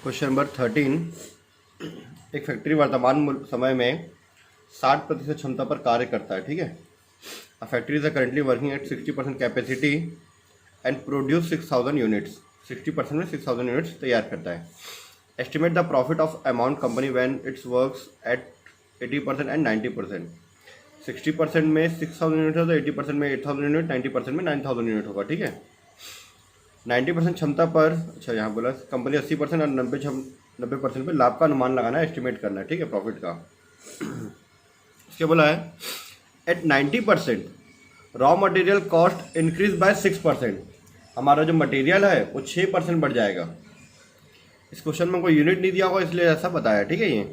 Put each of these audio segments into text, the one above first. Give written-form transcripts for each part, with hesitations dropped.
Question number 13। एक factory वर्तमान समय में 60% क्षमता पर कार्य करता है। ठीक है। A factory is currently working at 60% capacity and produce 6000 units. 60% में 6000 यूनिट्स तैयार करता है। Estimate the profit of amount company when it's works at 80% and 90%। 60% में 6000 यूनिट होगा, 80% में 8000 यूनिट, 90% में 9000 यूनिट होगा। ठीक है। 90% क्षमता पर, अच्छा यहाँ बोला कंपनी 80% और 90% पे लाभ का अनुमान लगाना है, एस्टिमेट करना है। ठीक है, प्रॉफिट का। इसके बोला है at 90% raw material cost increase by 6%। हमारा जो मटेरियल है वो 6% बढ़ जाएगा। इस क्वेश्चन में कोई यूनिट नहीं दिया होगा इसलिए ऐसा बताया। ठीक है। ये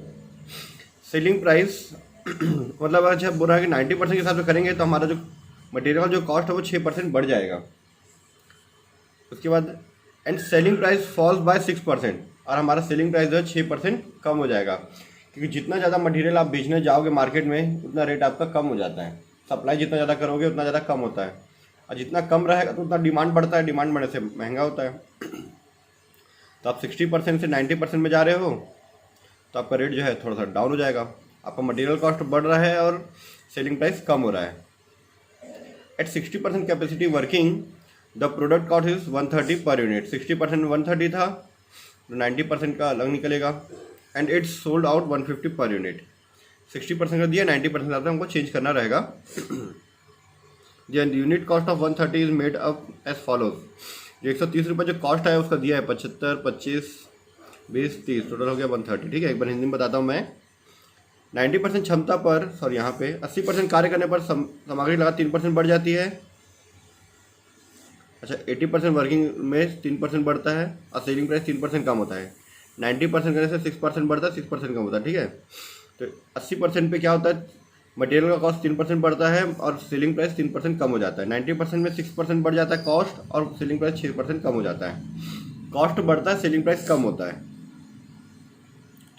सेलिंग प्राइस मतलब अच्छा बोल रहा है कि 90% के हिसाब से करेंगे तो हमारा जो मटेरियल जो कॉस्ट है वो 6% बढ़ जाएगा। उसके बाद and selling price falls by 6%, और हमारा सेलिंग प्राइस जो है 6% कम हो जाएगा, क्योंकि जितना ज़्यादा मटेरियल आप बेचने जाओगे मार्केट में उतना रेट आपका कम हो जाता है। सप्लाई जितना ज़्यादा करोगे उतना ज़्यादा कम होता है, और जितना कम रहेगा तो उतना डिमांड बढ़ता है, डिमांड बढ़ने से महंगा होता है। तो आप 60% से 90% में जा रहे हो तो आपका रेट जो है थोड़ा सा डाउन हो जाएगा। आपका मटेरियल कॉस्ट बढ़ रहा है और सेलिंग प्राइस कम हो रहा है। At 60% capacity working the product cost is 130 per unit. 60% में 130 था तो 90% का अलग निकलेगा। And it's sold out 150 per unit. 60% का दिया, 90% आता है, हमको चेंज करना रहेगा। The unit cost of 130 is made up as follows. जो 130 रुपये जो कॉस्ट है उसका दिया है 75, 25, 20, 30, टोटल हो गया 130। ठीक है। एक बार हिंदी में बताता हूँ मैं। 90% क्षमता पर, सॉरी यहाँ पे 80% कार्य करने पर सामग्री लागत 3% बढ़ जाती है। अच्छा, 80% वर्किंग में 3% बढ़ता है और सेलिंग प्राइस 3% कम होता है। 90% करने से 6% बढ़ता है, 6% कम होता है। ठीक है। तो 80% पे क्या होता है, मटेरियल का कॉस्ट 3% बढ़ता है और सेलिंग प्राइस 3% कम हो जाता है। 90% में 6% बढ़ जाता है कॉस्ट, और सेलिंग प्राइस 6% कम हो जाता है। कॉस्ट बढ़ता है, सेलिंग प्राइस कम होता है।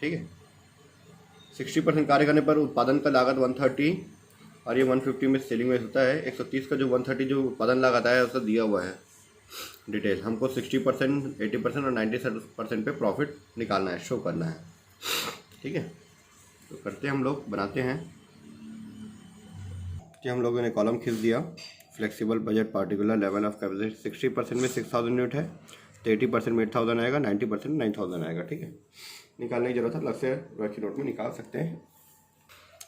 ठीक है। 60% कार्य करने पर उत्पादन का लागत 130 और ये 150 में सेलिंग में होता है। 130 का जो 130 जो उत्पादन लागत है उसका दिया हुआ है डिटेल। हमको 60%, 80% और 90% पे प्रॉफिट निकालना है, शो करना है। ठीक है। तो करते हैं, हम लोग बनाते हैं कि हम लोगों ने कॉलम खींच दिया। Flexible budget particular level of capacity 60% में 6000 यूनिट है तो 80% में 8000 आएगा, 90% में 9000 आएगा। ठीक है। निकालने की जरूरत है, अलग से वर्किंग नोट में निकाल सकते हैं।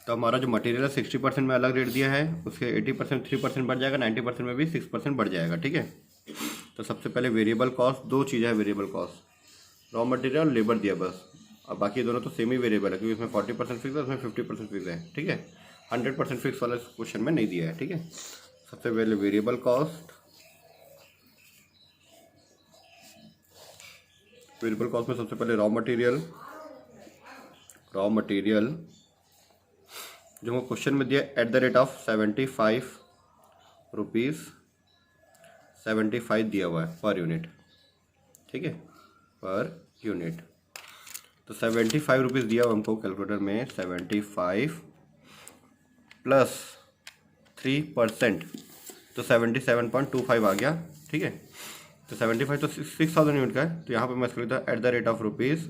तो हमारा जो मटेरियल है 60% में अलग रेट दिया है, उसके 80% 3% बढ़ जाएगा, 90% में भी 6% बढ़ जाएगा। ठीक है। तो सबसे पहले वेरिएबल कॉस्ट, दो चीज़ें है वेरिएबल कॉस्ट, रॉ मटेरियल और लेबर दिया बस, और बाकी दोनों तो सेम ही वेरिएबल है, क्योंकि इसमें 40% फिक्स है, उसमें 50% फिक्स है। ठीक है। 100% फिक्स वाला क्वेश्चन में नहीं दिया है। ठीक है। सबसे पहले वेरिएबल कॉस्ट, वेरिएबल कॉस्ट में सबसे पहले रॉ मटेरियल जो वो क्वेश्चन में दिया at the rate of 75 rupees 75 दिया हुआ है पर यूनिट। ठीक है, पर यूनिट। तो 75 रुपीज़ दिया हुआ हमको कैलकुलेटर में। 75 प्लस 3% तो 77.25 आ गया। ठीक है। तो 75 तो 6000 यूनिट का है, तो यहाँ पे मैं इसको लिखता हूँ at the rate of rupees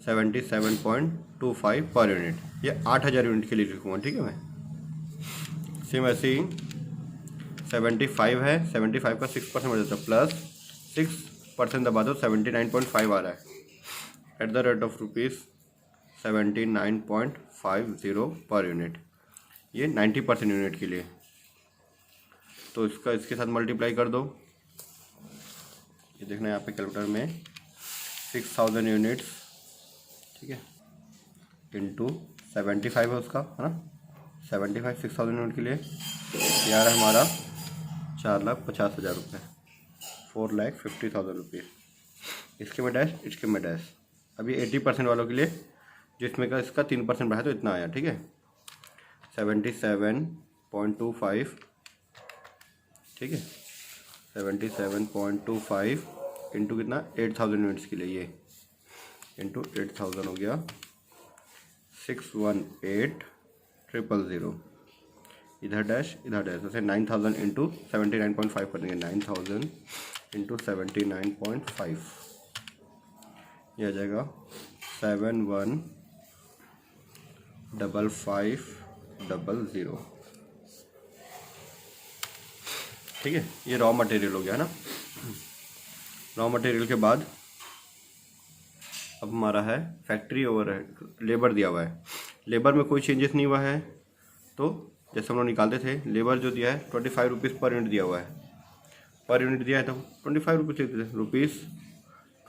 77.25 per unit. ये 8000 यूनिट के लिए लिखूँगा। ठीक है। मैं सेम ऐसे ही 75 है, 75 का 6% हो जाता है, प्लस 6% दबा दो, 79.5 आ रहा है at the rate of rupees 79.50 per unit. ये 90% यूनिट के लिए। तो इसका इसके साथ मल्टीप्लाई कर दो। ये देखना यहाँ पे कैलकुलेटर में 6000 यूनिट्स, ठीक है, इंटू 75 है उसका, है ना। 75 6000 यूनिट के लिए यार है हमारा 4,50,000 रुपये, 4,50,000 रुपये। इसके में डैश, इसके में डैश। अभी 80% वालों के लिए जिसमें का इसका 3% बढ़ा तो इतना आया। ठीक है। 77.25, ठीक है, 77.25 इंटू कितना 8000 यूनिट्स के लिए, ये इंटू 8000 हो गया 618,000। इधर डैश इधर डैश, जैसे 9000 इंटू 79.5 कर देंगे। 9000 इंटू 79.5, ये आ जाएगा 715500। ठीक है, ये रॉ मटेरियल हो गया ना। रॉ मटेरियल के बाद अब हमारा है फैक्ट्री ओवरहेड, लेबर दिया हुआ है। लेबर में कोई चेंजेस नहीं हुआ है, तो जैसे हम लोग निकालते थे लेबर जो दिया है 25 रुपीज़ पर यूनिट दिया हुआ है, पर यूनिट दिया है तो 25 रुपीज़ लिखते थे,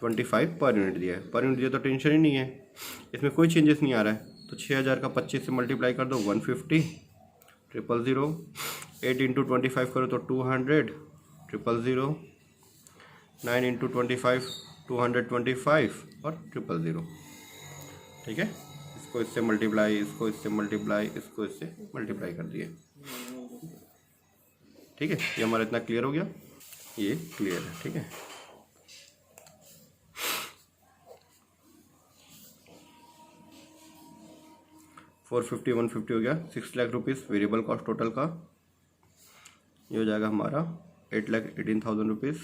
₹25 पर यूनिट दिया है। पर यूनिट दिया तो टेंशन ही नहीं है, इसमें कोई चेंजेस नहीं आ रहा है। तो 6000 का 25 से मल्टीप्लाई कर दो 150 000, 8 इंटू 25 करो तो 200 000, 9 इंटू 25 225 और 000। ठीक है, इसको इससे मल्टीप्लाई, इसको इससे मल्टीप्लाई, इसको इससे मल्टीप्लाई कर दिए। ठीक है, ये हमारा इतना क्लियर हो गया, ये क्लियर है। ठीक है, $450 $150 हो गया, 6 lakh rupees variable cost total का। ये हो जाएगा हमारा 8,18,000 रुपीज़।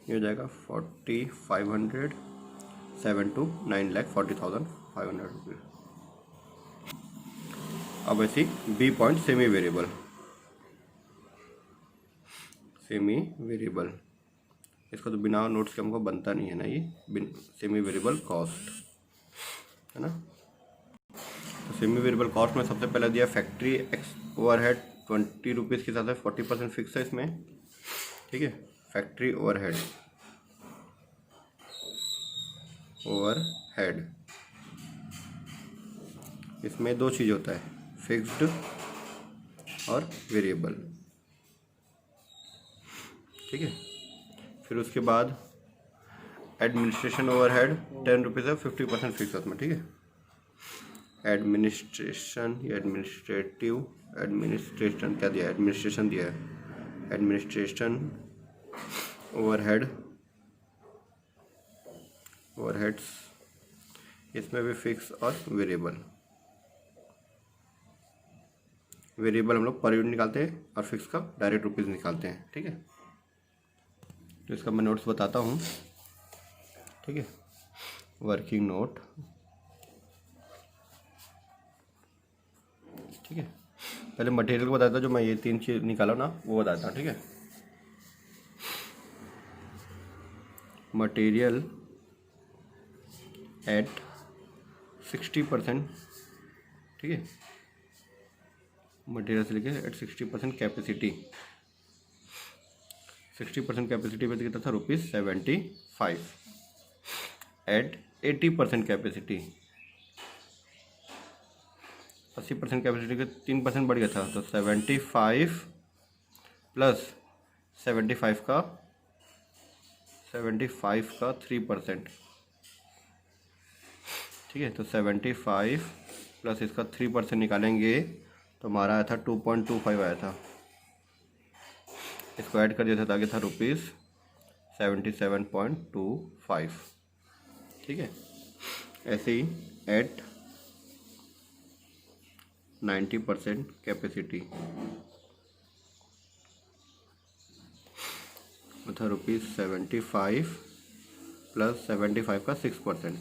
ये हो जाएगा 4500, 7 to 9,40,500 रुपीज़। अब ऐसी बी पॉइंट सेमी वेरिएबल, इसका तो बिना नोट्स के हमको बनता नहीं है ना, ये सेमी वेरिएबल कॉस्ट है ना। तो सेमी वेरिएबल कॉस्ट में सबसे पहले दिया फैक्ट्री ओवरहेड 20 रुपीज़ के साथ है, 40% फिक्स है इसमें। ठीक है, फैक्ट्री ओवरहेड इसमें दो चीज़ होता है, फिक्स्ड और वेरिएबल। ठीक है, फिर उसके बाद एडमिनिस्ट्रेशन ओवरहेड 10 रुपीज़ है, 50% फिक्स उसमें। ठीक है, एडमिनिस्ट्रेशन या एडमिनिस्ट्रेशन क्या दिया है, एडमिनिस्ट्रेशन दिया है, एडमिनिस्ट्रेशन ओवरहेड्स इसमें भी फिक्स और वेरिएबल हम लोग पर यूनिट निकालते हैं और फिक्स का डायरेक्ट रुपीज़ निकालते हैं। ठीक है, तो इसका मैं नोट्स बताता हूँ। ठीक है, वर्किंग नोट। ठीक है, पहले मटेरियल को बताता हूँ, जो मैं ये 3 चीज़ निकाला ना वो बताता हूँ। ठीक है, मटेरियल एट 60%। ठीक है, मटेरियल से लेके एट 60% कैपेसिटी, 60% कैपेसिटी पे कितना था, ₹75। एट 80% कैपेसिटी, 80% कैपेसिटी के 3% बढ़ गया था, तो 75 प्लस 75 का 3%। ठीक है, तो 75 प्लस इसका 3% निकालेंगे तो हमारा आया था 2.25 आया था। इसको ऐड कर दिया था, आगे था ₹77.25। ठीक है, ऐसे ही एट 90% कैपेसिटी था ₹75 प्लस 75 का 6%,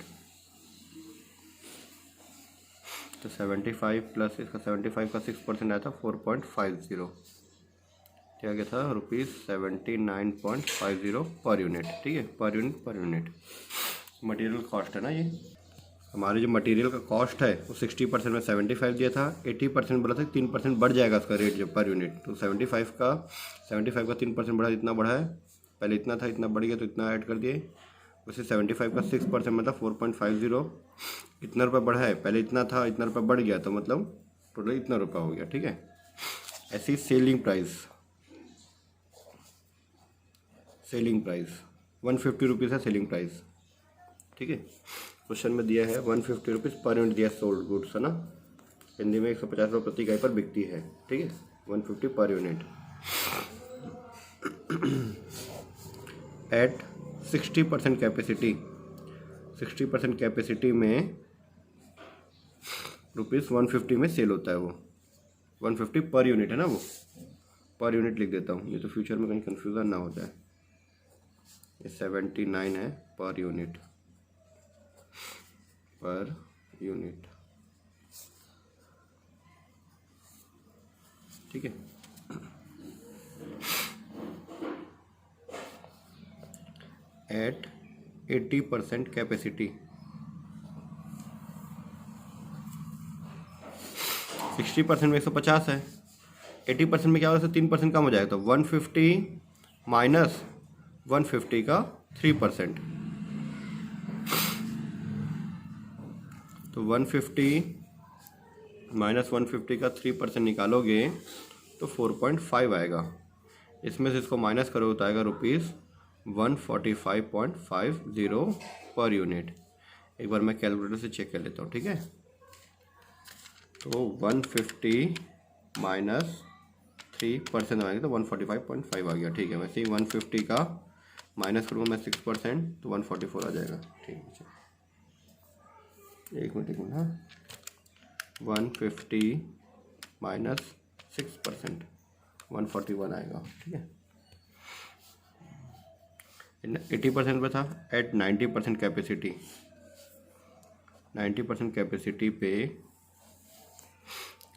तो 75 प्लस इसका 75 का 6% आया था 4.50। क्या गया था, ₹79.50 पर यूनिट। ठीक है, पर यूनिट मटेरियल कॉस्ट है ना। ये हमारे जो मटेरियल का कॉस्ट है वो 60% में 75 दिया था, 80% बोला था 3% बढ़ जाएगा उसका रेट जब पर यूनिट, तो 75 का 3% बढ़ा, इतना बढ़ा है, पहले इतना था, इतना बढ़ गया तो इतना ऐड कर दिए। वैसे 75 का 6% मतलब 4.50, इतना रुपये बढ़ा है, पहले इतना था, इतना रुपये बढ़ गया, तो मतलब टोटल इतना रुपये हो गया। ठीक है, ऐसी सेलिंग प्राइस 150 रुपीज़ है सेलिंग प्राइस। ठीक है, क्वेश्चन में दिया है 150 रुपीज़ पर यूनिट दिया, सोल्ड गुड्स है ना, हिंदी में 150 रुपये प्रति इकाई पर बिकती है। ठीक है, 150 per unit eight 60% capacity, 60% capacity में ₹150 में सेल होता है वो, 150 पर यूनिट है ना, वो पर यूनिट लिख देता हूँ, ये तो फ्यूचर में कहीं कन्फ्यूज़न ना हो जाए। ये 79 है पर यूनिट, ठीक है। एट 80% कैपेसिटी, 60% में 150 है, 80% में क्या होगा, 3% कम हो जाएगा, तो 150 माइनस 150 का 3%, तो 150 माइनस 150 का 3% निकालोगे तो 4.5 आएगा। इसमें से इसको माइनस करोगे तो आएगा ₹145.50 पर यूनिट। एक बार मैं कैलकुलेटर से चेक कर लेता हूँ, ठीक है। तो 150 माइनस 3% आएगा तो 145.5 आ गया, ठीक है। वैसे ही 150 का माइनस करूँगा मैं 6% तो 144 आ जाएगा, ठीक है। एक मिनट हाँ, 150 माइनस 6% 141 आएगा, ठीक है। 80% पे था, एट 90% कैपेसिटी, 90% कैपेसिटी पे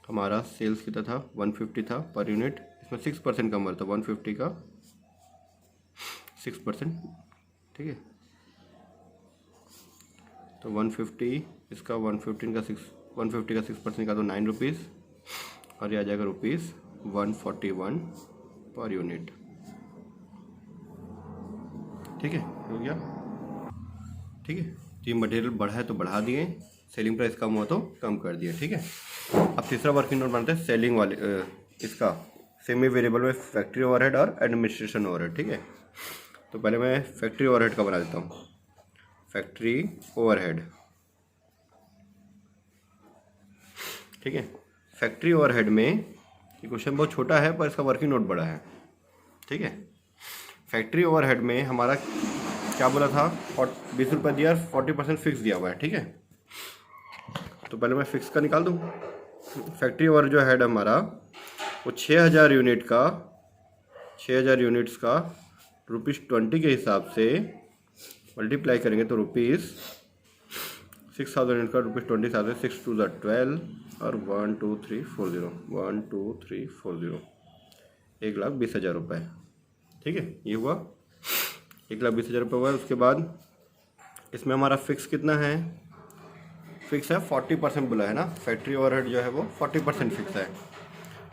हमारा सेल्स कितना था, 150 था पर यूनिट। इसमें 6% कम था, 150 का 6%, ठीक है। तो 150 इसका 150 का 6% का तो 9 रुपीज़, और ये आ जाएगा ₹141 पर यूनिट, ठीक है। हो गया, ठीक है। तो ये मटेरियल बढ़ा है तो बढ़ा दिए, सेलिंग प्राइस कम हो तो कम कर दिए, ठीक है। अब तीसरा वर्किंग नोट बनाते हैं सेलिंग वाले, इसका सेमी वेरिएबल में फैक्ट्री ओवरहेड और एडमिनिस्ट्रेशन ओवरहेड, ठीक है। तो पहले मैं फैक्ट्री ओवरहेड का बना देता हूँ। फैक्ट्री ओवरहेड, ठीक है। फैक्ट्री ओवरहेड में ये क्वेश्चन बहुत छोटा है पर इसका वर्किंग नोट बड़ा है, ठीक है। फैक्ट्री ओवरहेड में हमारा क्या बोला था, 20 रुपये दिया, 40% फिक्स दिया हुआ है, ठीक है। तो पहले मैं फिक्स का निकाल दूँ। फैक्ट्री ओवर जो हेड हमारा वो 6000 यूनिट का, 6000 यूनिट्स का ₹20 के हिसाब से मल्टीप्लाई करेंगे तो ₹6000 यूनिट का ₹20 हिसाब से 6 2 12 और 1 2 3 4 0 1 2 3 4 0 1,20,000 रुपये, ठीक है। ये हुआ 1,20,000 रुपये हुआ। उसके बाद इसमें हमारा फिक्स कितना है, फिक्स है 40% बोला है ना, फैक्ट्री ओवरहेड जो है वो 40% फिक्स है।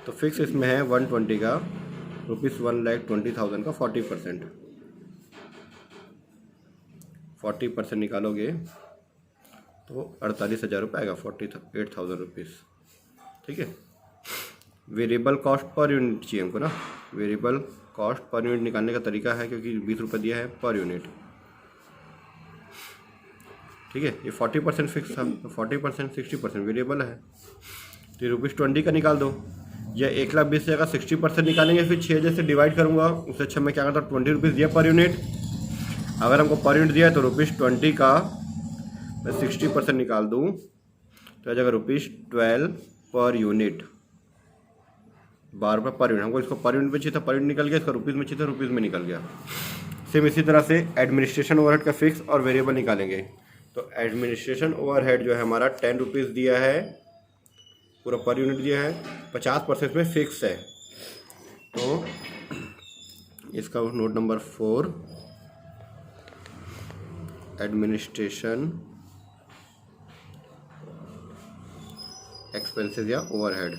तो फिक्स इसमें है 120 का, ₹1,20,000 का 40% निकालोगे तो 48,000 रुपये आएगा, 48,000 रुपीज़, ठीक है। वेरिएबल कॉस्ट पर यूनिट चाहिए हमको ना, वेरिएबल कॉस्ट पर यूनिट निकालने का तरीका है, क्योंकि 20 रुपये दिया है पर यूनिट, ठीक है। ये 40% फिक्स था, तो 40% 60% वेरिएबल है, तो ₹20 का निकाल दो। या 1,20,000 का 60% निकालेंगे, फिर 6,000 से डिवाइड करूँगा। उससे अच्छा मैं क्या करता हूँ, 20 रुपीज़ दिया पर यूनिट। अगर हमको पर यूनिट दिया है तो ₹20 का मैं 60% निकाल दूँ तो आ जाएगा ₹12 पर यूनिट, 12 रुपये पर यूनिट। हमको इसको पर यूनिट में चाहिए था, पर यूनिट निकल गया, इसका रुपीज़ में चाहिए था, रुपीज़ में निकल गया। सेम इसी तरह से एडमिनिस्ट्रेशन ओवरहेड का फिक्स और वेरिएबल निकालेंगे। तो एडमिनिस्ट्रेशन ओवरहेड जो है हमारा 10 रुपीज़ दिया है, पूरा पर यूनिट दिया है, 50% में फिक्स है। तो इसका नोट नंबर 4, एडमिनिस्ट्रेशन एक्सपेंसेस या ओवरहेड।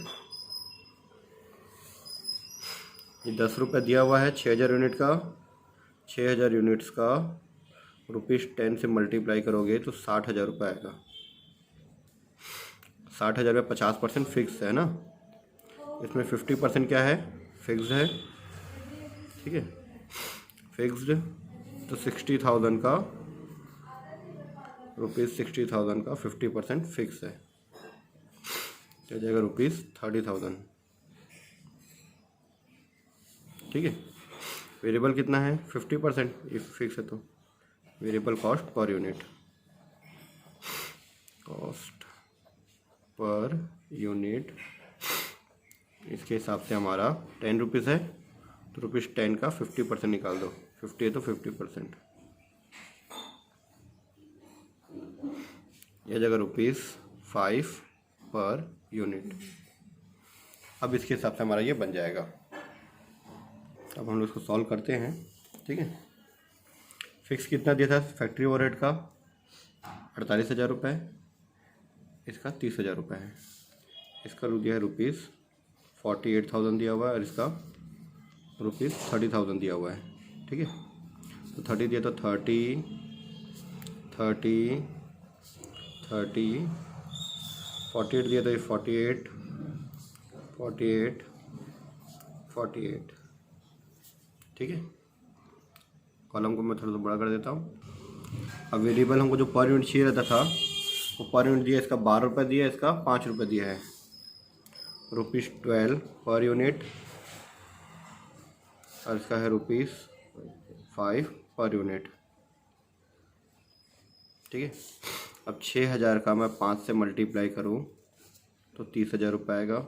ये 10 रुपये दिया हुआ है 6,000 यूनिट का, 6,000 यूनिट्स का ₹10 से मल्टीप्लाई करोगे तो 60,000 रुपये आएगा। 60,000 में 50% फिक्स है ना, इसमें 50% क्या है, फिक्स्ड है, ठीक है। फिक्स्ड तो 60,000 का, ₹60,000 का 50% फिक्स है, तो जाएगा ₹30,000, ठीक है। वेरिएबल कितना है, 50%, इफ फिक्स है तो variable cost per unit, cost per unit, इसके हिसाब से हमारा 10 रुपीज़ है तो ₹10 का 50% निकाल दो, 50 है तो 50%, यह जगह ₹5 पर यूनिट। अब इसके हिसाब से हमारा ये बन जाएगा। अब हम लोग इसको सॉल्व करते हैं, ठीक है। फिक्स कितना दिया था फैक्ट्री ओवरहेड का? 48,000 रुपये, इसका 30,000 रुपये है। इसका दिया है ₹48,000 दिया हुआ है, और इसका ₹30,000 दिया हुआ है, ठीक है। तो 30 दिया तो 30 30 30, 48 दिया तो ये 48 48 48, ठीक है। कॉलम को मैं थोड़ा सा बड़ा कर देता हूँ। अब वेरिएबल हमको जो पर यूनिट चाहिए रहता था वो पर यूनिट दिया, इसका 12 रुपये दिया, इसका 5 रुपये दिया है। ₹12 पर यूनिट, और इसका है ₹5 पर यूनिट, ठीक है। अब 6,000 का मैं 5 से मल्टीप्लाई करूँ तो 30,000 रुपये आएगा।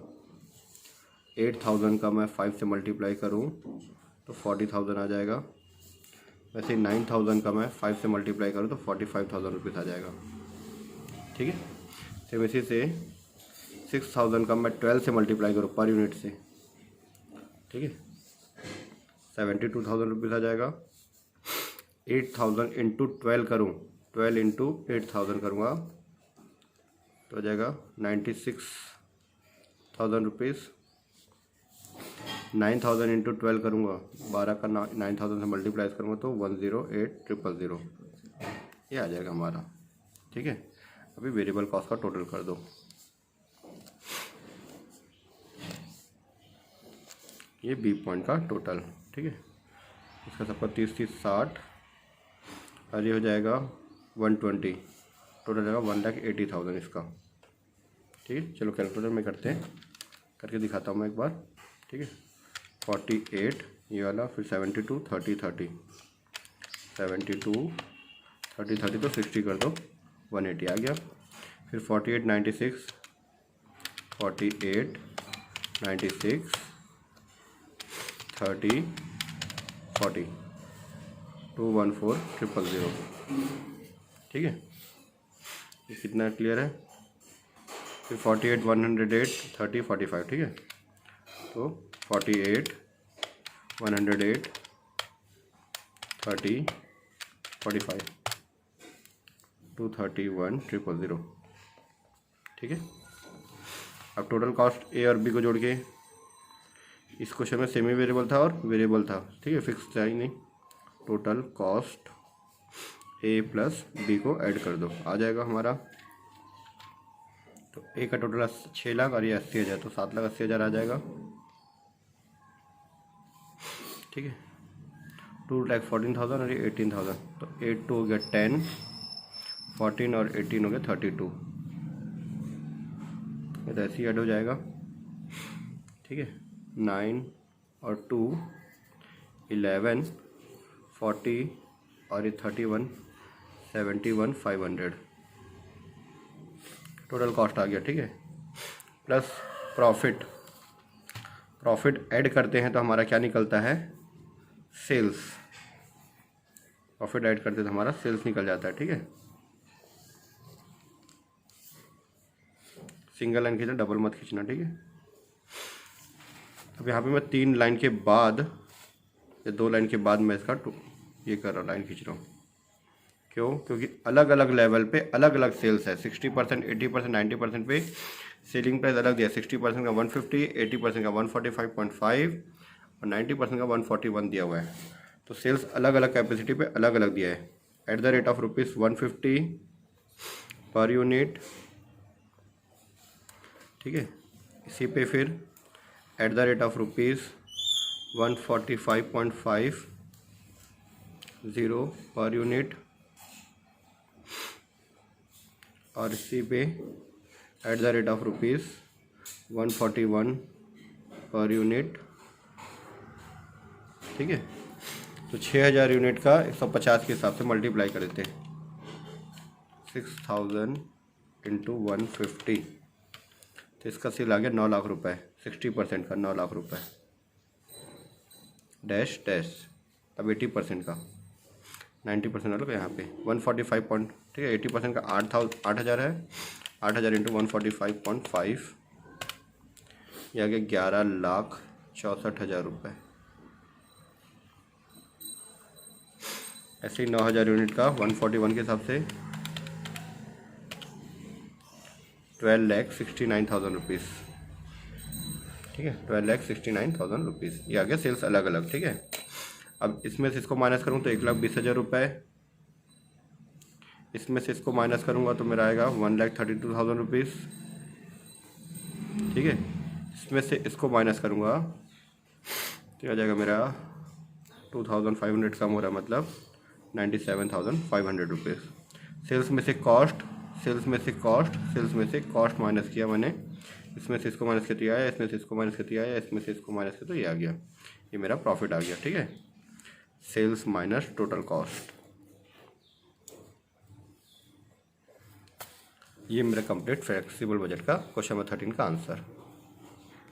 8,000 का मैं 5 से मल्टीप्लाई करूँ तो 40,000 आ जाएगा। वैसे 9,000 का मैं 5 से मल्टीप्लाई करूँ तो 45,000 रुपीज़ आ जाएगा, ठीक है। सेम इसी से 6,000 का मैं 12 से मल्टीप्लाई करूँ पर यूनिट से, ठीक है, 72,000 रुपीज़ आ जाएगा। 8,000 इंटू 12 करूँ, 12 इंटू 8,000 करूँगा तो आ जाएगा 96,000 रुपीज़। 9,000 इंटू 12 करूँगा, 12 का 9,000 से मल्टीप्लाई करूँगा तो 108,000 ये आ जाएगा हमारा, ठीक है। अभी वेरिएबल कॉस्ट का टोटल कर दो। ये बी पॉइंट का टोटल, ठीक है। इसका सबका 30 30 60, और ये हो जाएगा 120, टोटल हो जाएगा 1,80,000 इसका, ठीक है। चलो कैलकुलेटर में करते हैं, करके दिखाता हूँ मैं एक बार, ठीक है। 48 ये वाला, फिर 72 30 30, 72 30 30 तो 60 कर दो, 180 आ गया। फिर 48 96 48 96 30 40 214,000, ठीक है। ये कितना क्लियर है? फिर 48 108 30 45, ठीक है। तो 48 108 30 45 231,000, ठीक है। अब टोटल कॉस्ट ए और बी को जोड़ के, इस क्वेश्चन में सेमी वेरिएबल था और वेरिएबल था, ठीक है, फिक्स था ही नहीं। टोटल कॉस्ट ए प्लस बी को ऐड कर दो, आ जाएगा हमारा। तो ए का टोटल 6 लाख और ये 80,000, तो 7,80,000 आ जाएगा, ठीक है। 2 लाख 14,000 और ये 18,000, तो 8 2 हो गया 10, 14 और 18 हो गया 32, ये तो ऐसे ही ऐड हो जाएगा, ठीक है। 9 और 2 11 40 और ये 31 71,500 टोटल कॉस्ट आ गया, ठीक है। प्लस प्रॉफिट ऐड करते हैं तो हमारा क्या निकलता है? सेल्स। प्रॉफिट ऐड करते तो हमारा सेल्स निकल जाता है, ठीक है। सिंगल लाइन खींचना, डबल मत खींचना, ठीक है। अब यहाँ पे मैं 3 लाइन के बाद या 2 लाइन के बाद मैं इसका ये कर रहा हूँ, लाइन खींच रहा हूँ। क्यों? क्योंकि अलग अलग लेवल पे अलग अलग सेल्स है। 60%, 80%, 90% पे सेलिंग प्राइस अलग दिया है। 60% का 150, 80% का 145.5 और 90% का 141 दिया हुआ है। तो सेल्स अलग अलग कैपेसिटी पे अलग अलग दिया है। At the rate of ₹150 per unit, ठीक है। इसी पे फिर at the rate of ₹145.50 per unit, और इसी पे at the rate of ₹141 per unit, ठीक है। तो 6,000 यूनिट का 150 के हिसाब से मल्टीप्लाई कर देते हैं। 6,000 इंटू 150, तो इसका सेल आ गया 9 लाख रुपए। 60% का 9 लाख रुपए, डैश डैश, तब 80% का 90% वालों का यहाँ पे 145 पॉइंट, ठीक है। 80% का 8,000 है, 8,000 इंटू 145.5, ये आ गया 11,64,000 रुपये। ऐसे ही 9,000 यूनिट का 141 के हिसाब से 12,69,000 रुपीज़, ठीक है। 12,69,000 रुपीज़, ये आ गया सेल्स अलग अलग, ठीक है। अब इसमें से इसको माइनस करूँ तो 1,20,000 रुपये, इसमें से इसको माइनस करूँगा तो मेरा आएगा 1,32,000 रुपीज़, ठीक है। इसमें से इसको माइनस करूँगा तो आ जाएगा मेरा 2,500 कम हो रहा है, मतलब 97,500 रुपीज़। सेल्स में से कॉस्ट, सेल्स में से कॉस्ट माइनस किया मैंने, इसमें से इसको माइनस कर दिया है, इसमें से इसको माइनस कर दिया है, इसमें से इसको माइनस कर, तो ये आ गया, ये मेरा प्रॉफिट आ गया, ठीक है। सेल्स माइनस टोटल कॉस्ट, ये मेरा कंप्लीट फ्लेक्सिबल बजट का क्वेश्चन नंबर 13 का आंसर।